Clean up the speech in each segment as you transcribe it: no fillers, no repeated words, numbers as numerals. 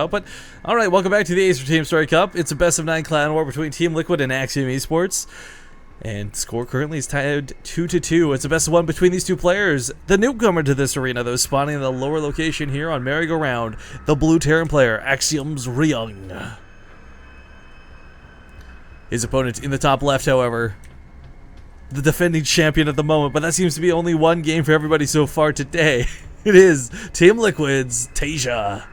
But alright, welcome back to the Acer Team Story Cup. It's a best of 9 clan war between Team Liquid and Axiom Esports. And score currently is tied 2-2. It's a best of 1 between these two players. The newcomer to this arena, though, spawning in the lower location here on merry-go-round, the blue Terran player, Axiom's Ryung. His opponent in the top left, however, the defending champion at the moment, but that seems to be only one game for everybody so far today. It is Team Liquid's Taeja.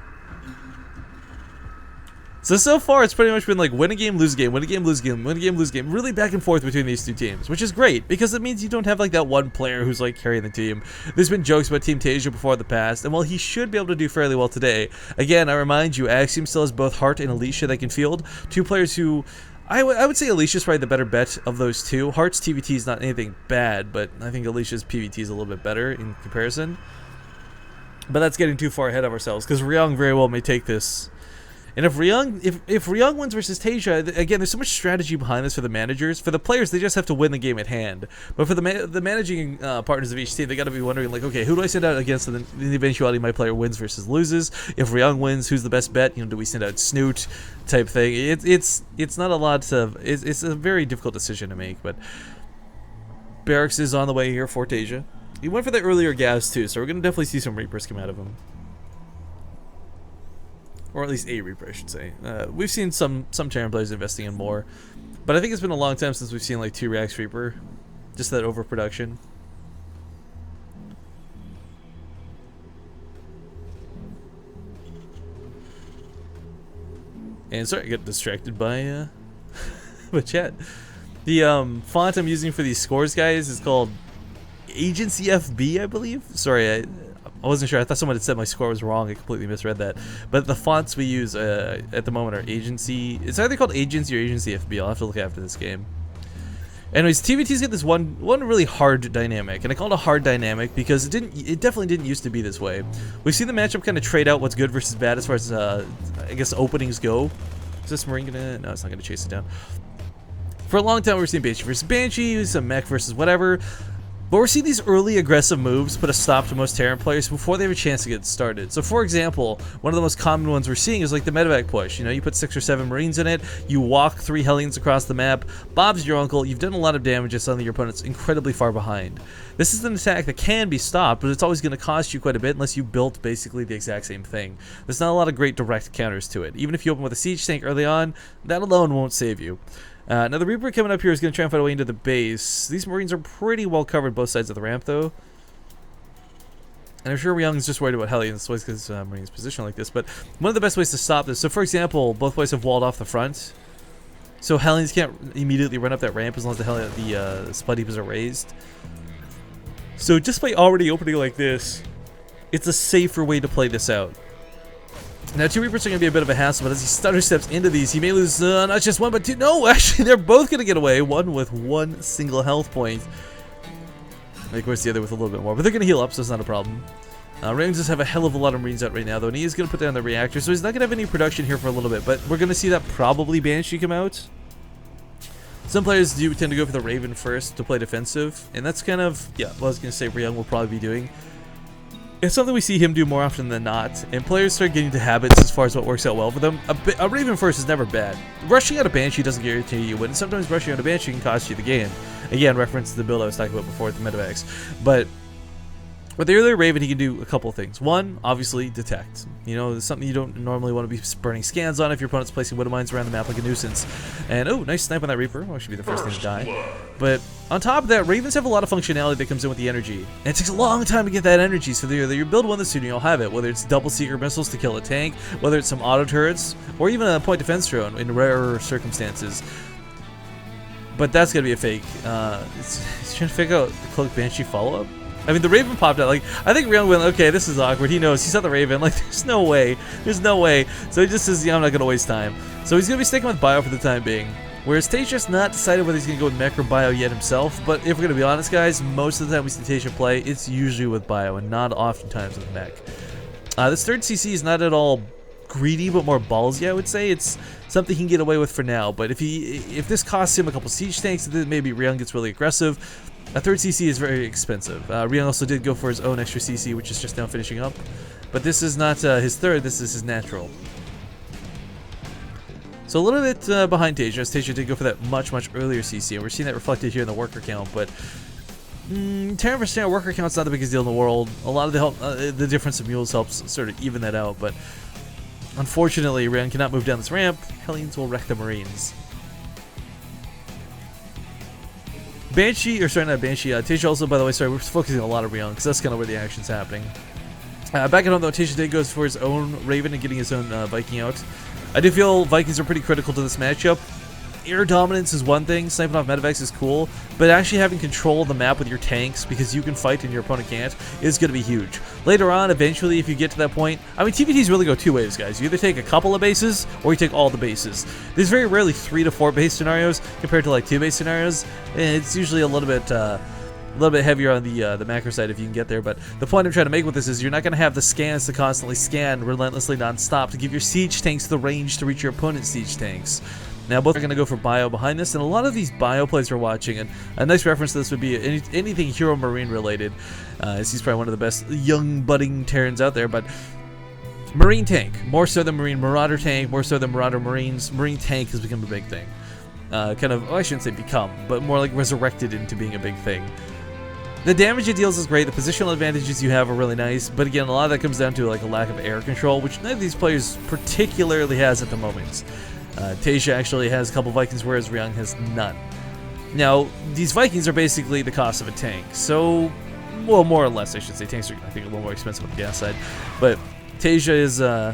So far, it's pretty much been like win a game, lose a game, win a game, lose a game, win a game, lose a game. Really back and forth between these two teams, which is great because it means you don't have like that one player who's like carrying the team. There's been jokes about Team Taeja before in the past, and while he should be able to do fairly well today, again, I remind you, Axiom still has both Heart and Alicia that can field. Two players who, I would say Alicia's probably the better bet of those two. Heart's TVT is not anything bad, but I think Alicia's PVT is a little bit better in comparison. But that's getting too far ahead of ourselves because Ryung very well may take this. And if Ryung wins versus Taeja, again, there's so much strategy behind this for the managers. For the players, they just have to win the game at hand. But for the managing partners of each team, they got to be wondering, like, okay, who do I send out against in the eventuality my player wins versus loses? If Ryung wins, who's the best bet? You know, do we send out Snoot type thing? It's not a lot of it's a very difficult decision to make. But Barracks is on the way here for Taeja. He went for the earlier gas too, so we're gonna definitely see some Reapers come out of him. Or at least a Reaper, I should say. We've seen some Terran players investing in more, but I think it's been a long time since we've seen like 2 Reacts Reaper. Just that overproduction. And sorry, I got distracted by by chat. The font I'm using for these scores, guys, is called Agency FB, I believe. Sorry, I wasn't sure. I thought someone had said my score was wrong. I completely misread that. But the fonts we use at the moment are Agency. It's either called Agency or Agency FB. I'll have to look after this game. Anyways, TVT's got this one really hard dynamic, and I call it a hard dynamic because it definitely didn't used to be this way. We've seen the matchup kind of trade out what's good versus bad as far as I guess openings go. Is this Marine gonna? No, it's not gonna chase it down. For a long time, we were seeing Banshee versus Banshee, some mech versus whatever. But we're seeing these early aggressive moves put a stop to most Terran players before they have a chance to get started. So for example, one of the most common ones we're seeing is like the medevac push. You know, you put 6 or 7 Marines in it, you walk 3 Hellions across the map, Bob's your uncle, you've done a lot of damage and suddenly your opponent's incredibly far behind. This is an attack that can be stopped, but it's always going to cost you quite a bit unless you built basically the exact same thing. There's not a lot of great direct counters to it. Even if you open with a siege tank early on, that alone won't save you. Now the Reaper coming up here is going to try and find a way into the base. These Marines are pretty well covered both sides of the ramp though. And I'm sure Ryung's just worried about Hellions because Marines position like this. But one of the best ways to stop this, so for example, both players have walled off the front. So Hellions can't immediately run up that ramp as long as the Spud Heaps are raised. So just by already opening like this, it's a safer way to play this out. Now, 2 Reapers are going to be a bit of a hassle, but as he stutter steps into these, he may lose not just 1, but 2. No, actually, they're both going to get away. One with 1 single health point. And of course, the other with a little bit more. But they're going to heal up, so it's not a problem. Ryung does have a hell of a lot of Marines out right now, though, and he is going to put down the reactor, so he's not going to have any production here for a little bit. But we're going to see that probably Banshee come out. Some players do tend to go for the Raven first to play defensive, and that's kind of, yeah, what I was going to say Ryung will probably be doing. It's something we see him do more often than not, and players start getting to habits as far as what works out well for them. A Raven first is never bad. Rushing out a Banshee doesn't guarantee you win, and sometimes rushing out a Banshee can cost you the game. Again, reference to the build I was talking about before with the medevacs. But with the earlier Raven, he can do a couple of things. One, obviously, detect. You know, it's something you don't normally want to be burning scans on if your opponent's placing Widow Mines around the map like a nuisance. And, oh, nice snipe on that Reaper. Well, should be the first thing to die. But on top of that, Ravens have a lot of functionality that comes in with the energy. And it takes a long time to get that energy, so either you build one that's soon you'll have it, whether it's double seeker missiles to kill a tank, whether it's some auto turrets, or even a point defense drone in rarer circumstances. But that's going to be a fake. He's trying to figure out the Cloak Banshee follow-up. I mean, the Raven popped out. Like, I think Ryung went, okay, this is awkward. He knows. He saw the Raven. Like, there's no way. There's no way. So he just says, yeah, I'm not going to waste time. So he's going to be sticking with Bio for the time being. Whereas Taeja's not decided whether he's going to go with Mech or Bio yet himself. But if we're going to be honest, guys, most of the time we see Taeja play, it's usually with Bio and not oftentimes with Mech. This third CC is not at all greedy, but more ballsy, I would say. It's something he can get away with for now. But if this costs him a couple siege tanks, then maybe Ryung gets really aggressive. A third CC is very expensive. Ryung also did go for his own extra CC, which is just now finishing up. But this is not his third, this is his natural. So a little bit behind Taeja, as Taeja did go for that much earlier CC, and we're seeing that reflected here in the worker count, but 10% worker count's not the biggest deal in the world. A lot of the difference of mules helps sort of even that out, but unfortunately, Ryung cannot move down this ramp. Hellions will wreck the Marines. Banshee, or sorry, not Banshee, Taeja also, by the way, sorry, we're focusing a lot on Ryung, because that's kind of where the action's happening. Back at home, though, Taeja did goes for his own Raven and getting his own Viking out. I do feel Vikings are pretty critical to this matchup. Air dominance is one thing, sniping off medevacs is cool, but actually having control of the map with your tanks, because you can fight and your opponent can't, is going to be huge. Later on, eventually, if you get to that point, I mean, TVTs really go two ways, guys. You either take a couple of bases, or you take all the bases. There's very rarely 3 to 4 base scenarios, compared to like 2 base scenarios, and it's usually a little bit heavier on the macro side if you can get there, but the point I'm trying to make with this is you're not going to have the scans to constantly scan relentlessly non-stop to give your siege tanks the range to reach your opponent's siege tanks. Now both are going to go for bio behind this, and a lot of these bio plays we're watching, and a nice reference to this would be anything Hero Marine related, as he's probably one of the best young budding Terrans out there, but Marine tank, more so than Marine Marauder tank, more so than Marauder Marines, Marine tank has become a big thing. Kind of, well, I shouldn't say become, but more like resurrected into being a big thing. The damage it deals is great, the positional advantages you have are really nice, but again, a lot of that comes down to like a lack of air control, which none of these players particularly has at the moment. Taeja actually has a couple Vikings, whereas Ryung has none. Now, these Vikings are basically the cost of a tank, so, well, more or less, I should say. Tanks are, I think, a little more expensive on the gas side, but Taeja is not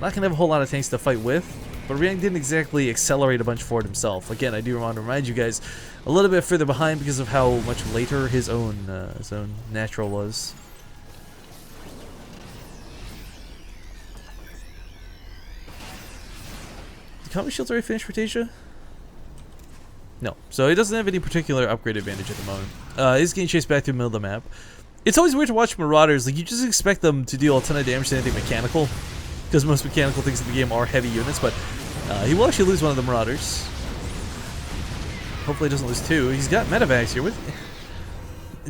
going to have a whole lot of tanks to fight with, but Ryung didn't exactly accelerate a bunch for it himself. Again, I do want to remind you guys a little bit further behind because of how much later his own natural was. The combat shield's already finished for Taeja? No. So he doesn't have any particular upgrade advantage at the moment. He's getting chased back to the middle of the map. It's always weird to watch Marauders. Like, you just expect them to deal a ton of damage to anything mechanical, because most mechanical things in the game are heavy units, but he will actually lose one of the Marauders. Hopefully he doesn't lose 2. He's got medevacs here with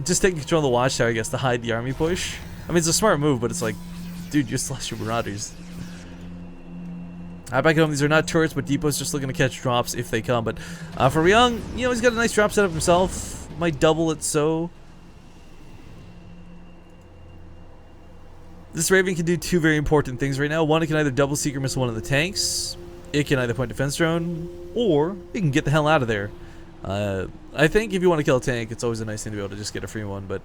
just taking control of the watchtower, I guess, to hide the army push. I mean, it's a smart move, but it's like, dude, you just lost your Marauders. Back at home, these are not turrets, but depots just looking to catch drops if they come. But for Ryung, you know, he's got a nice drop setup himself. Might double it so. This Raven can do 2 very important things right now. One, it can either double seeker missile one of the tanks. It can either point defense drone, or it can get the hell out of there. I think if you want to kill a tank, it's always a nice thing to be able to just get a free one, but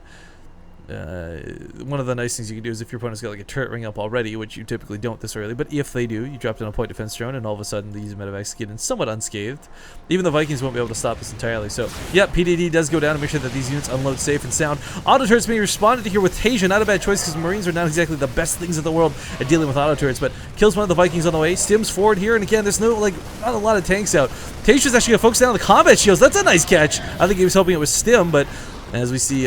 one of the nice things you can do is if your opponent's got like a turret ring up already, which you typically don't this early, but if they do, you drop down a point defense drone, and all of a sudden these medevacs get in somewhat unscathed. Even the Vikings won't be able to stop this entirely. So, yep, PDD does go down to make sure that these units unload safe and sound. Auto turrets being responded to here with Taeja, not a bad choice because Marines are not exactly the best things in the world at dealing with auto turrets, but kills one of the Vikings on the way, stims forward here, and again, there's no, like, not a lot of tanks out. Taeja's actually going to focus down on the combat shields. That's a nice catch. I think he was hoping it was stim, but as we see,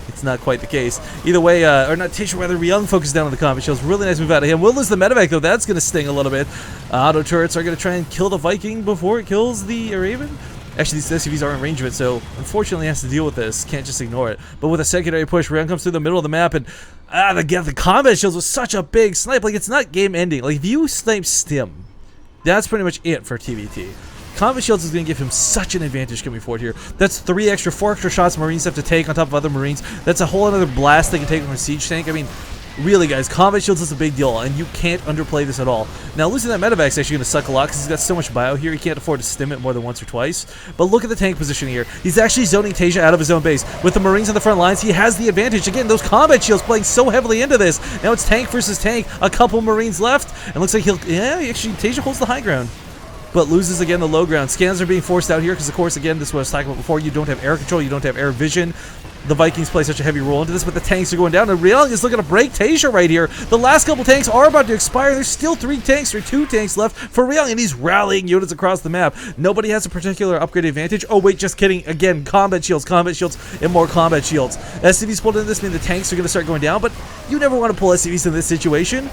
it's not quite the case. Either way, or not Taeja, rather Ryung focused down on the combat shields. Really nice move out of him. Will lose the medevac though. That's going to sting a little bit. Auto turrets are going to try and kill the Viking before it kills the Raven. Actually, these SCVs are in range of it, so unfortunately he has to deal with this. Can't just ignore it. But with a secondary push, Ryung comes through the middle of the map, and the combat shields was such a big snipe. Like, it's not game ending. Like, if you snipe stim, that's pretty much it for TVT. Combat shields is going to give him such an advantage coming forward here. That's 4 extra shots Marines have to take on top of other Marines. That's a whole other blast they can take from a siege tank. I mean, really, guys, combat shields is a big deal, and you can't underplay this at all. Now, losing that medevac is actually going to suck a lot because he's got so much bio here, he can't afford to stim it more than once or twice. But look at the tank position here. He's actually zoning Taeja out of his own base. With the Marines on the front lines, he has the advantage. Again, those combat shields playing so heavily into this. Now it's tank versus tank. A couple Marines left, and looks like actually, Taeja holds the high ground, but loses again the low ground. Scans are being forced out here because, of course, again, this is what I was talking about before. You don't have air control, you don't have air vision. The Vikings play such a heavy role into this, but the tanks are going down, and Ryung is looking to break Taeja right here. The last couple tanks are about to expire. There's still 2 tanks left for Ryung, and he's rallying units across the map. Nobody has a particular upgrade advantage. Oh, wait, just kidding. Again, combat shields, and more combat shields. SCVs pulled into this mean the tanks are going to start going down, but you never want to pull SCVs in this situation.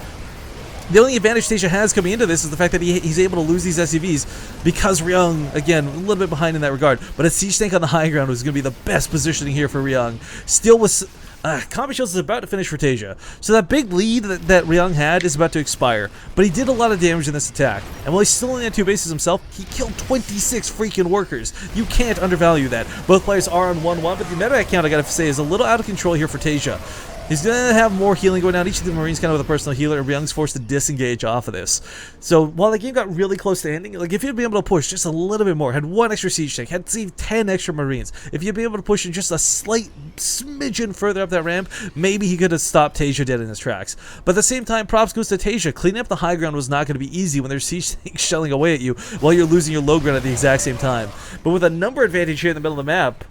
The only advantage Taeja has coming into this is the fact that he's able to lose these SCVs because Ryung, again, a little bit behind in that regard. But a siege tank on the high ground was going to be the best positioning here for Ryung. Still with Combat Shields is about to finish for Taeja. So that big lead that Ryung had is about to expire. But he did a lot of damage in this attack. And while he's still only at 2 bases himself, he killed 26 freaking workers. You can't undervalue that. Both players are on 1-1, but the medevac count, I gotta say, is a little out of control here for Taeja. He's going to have more healing going down. Each of the Marines kind of with a personal healer, and Ryung's forced to disengage off of this. So while the game got really close to ending, like if you'd be able to push just a little bit more, had 1 extra siege tank, had saved 10 extra Marines, if you'd be able to push in just a slight smidgen further up that ramp, maybe he could have stopped Taeja dead in his tracks. But at the same time, props goes to Taeja. Cleaning up the high ground was not going to be easy when there's siege tanks shelling away at you while you're losing your low ground at the exact same time. But with a number advantage here in the middle of the map,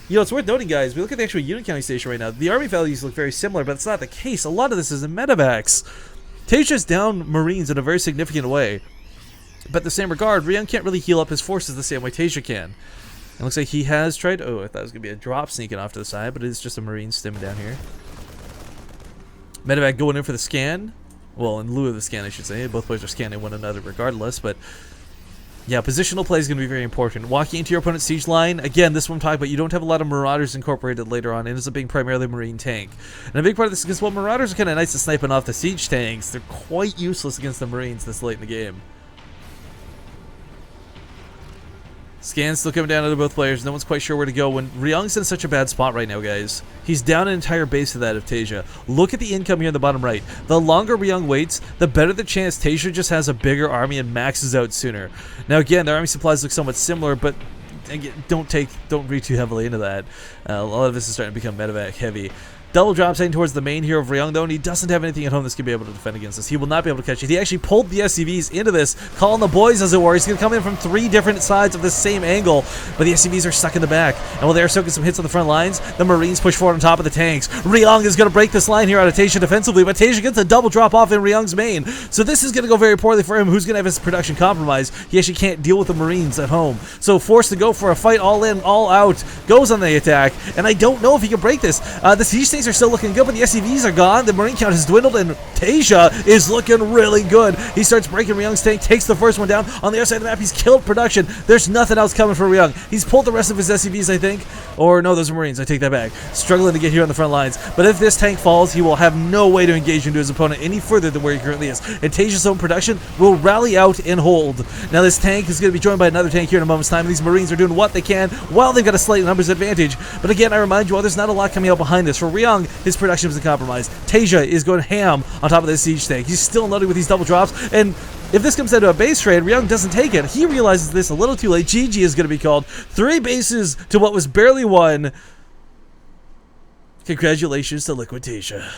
you know, it's worth noting, guys, we look at the actual unit counting station right now. The army values look very similar, but it's not the case. A lot of this is in medevacs. Taeja's down Marines in a very significant way. But in the same regard, Ryung can't really heal up his forces the same way Taeja can. It looks like he has tried... Oh, I thought it was going to be a drop sneaking off to the side, but it is just a Marine stimming down here. Medevac going in for the scan. Well, in lieu of the scan, I should say. Both players are scanning one another regardless, but... yeah, positional play is going to be very important. Walking into your opponent's siege line, again, this one I'm talking about, you don't have a lot of Marauders incorporated later on. It ends up being primarily Marine tank. And a big part of this is because, well, Marauders are kind of nice at sniping off the siege tanks. They're quite useless against the Marines this late in the game. Scans still coming down to both players. No one's quite sure where to go when Ryung's in such a bad spot right now, guys. He's down an entire base of that of Taeja. Look at the income here in the bottom right. The longer Ryung waits, the better the chance Taeja just has a bigger army and maxes out sooner. Now again, their army supplies look somewhat similar, but again, don't read too heavily into that. A lot of this is starting to become medevac heavy. Double drop heading towards the main hero of Ryung, though, and he doesn't have anything at home that's going to be able to defend against this. He will not be able to catch it. He actually pulled the SCVs into this, calling the boys, as it were. He's going to come in from 3 different sides of the same angle, but the SCVs are stuck in the back. And while they're soaking some hits on the front lines, the Marines push forward on top of the tanks. Ryung is going to break this line here out of Taeja defensively, but Taeja gets a double drop off in Ryung's main. So this is going to go very poorly for him, who's going to have his production compromised. He actually can't deal with the Marines at home. So forced to go for a fight all in, all out, goes on the attack, and I don't know if he can break this. The siege tanks are still looking good, but the SCVs are gone. The Marine count has dwindled, and Taeja is looking really good. He starts breaking Ryung's tank, takes the first one down. On the other side of the map, he's killed production. There's nothing else coming for Ryung. He's pulled the rest of his SCVs, I think. Or no, those are Marines. I take that back. Struggling to get here on the front lines. But if this tank falls, he will have no way to engage into his opponent any further than where he currently is. And Taeja's own production will rally out and hold. Now this tank is going to be joined by another tank here in a moment's time. These Marines are doing what they can while they've got a slight numbers advantage. But again, I remind you all, there's not a lot coming out behind this. For Ryung, his production was compromised. Taeja is going ham on top of this siege tank. He's still loading with these double drops, and if this comes down to a base trade, Ryung doesn't take it. He realizes this a little too late. GG is going to be called. 3 bases to what was barely 1. Congratulations to Liquid Taeja.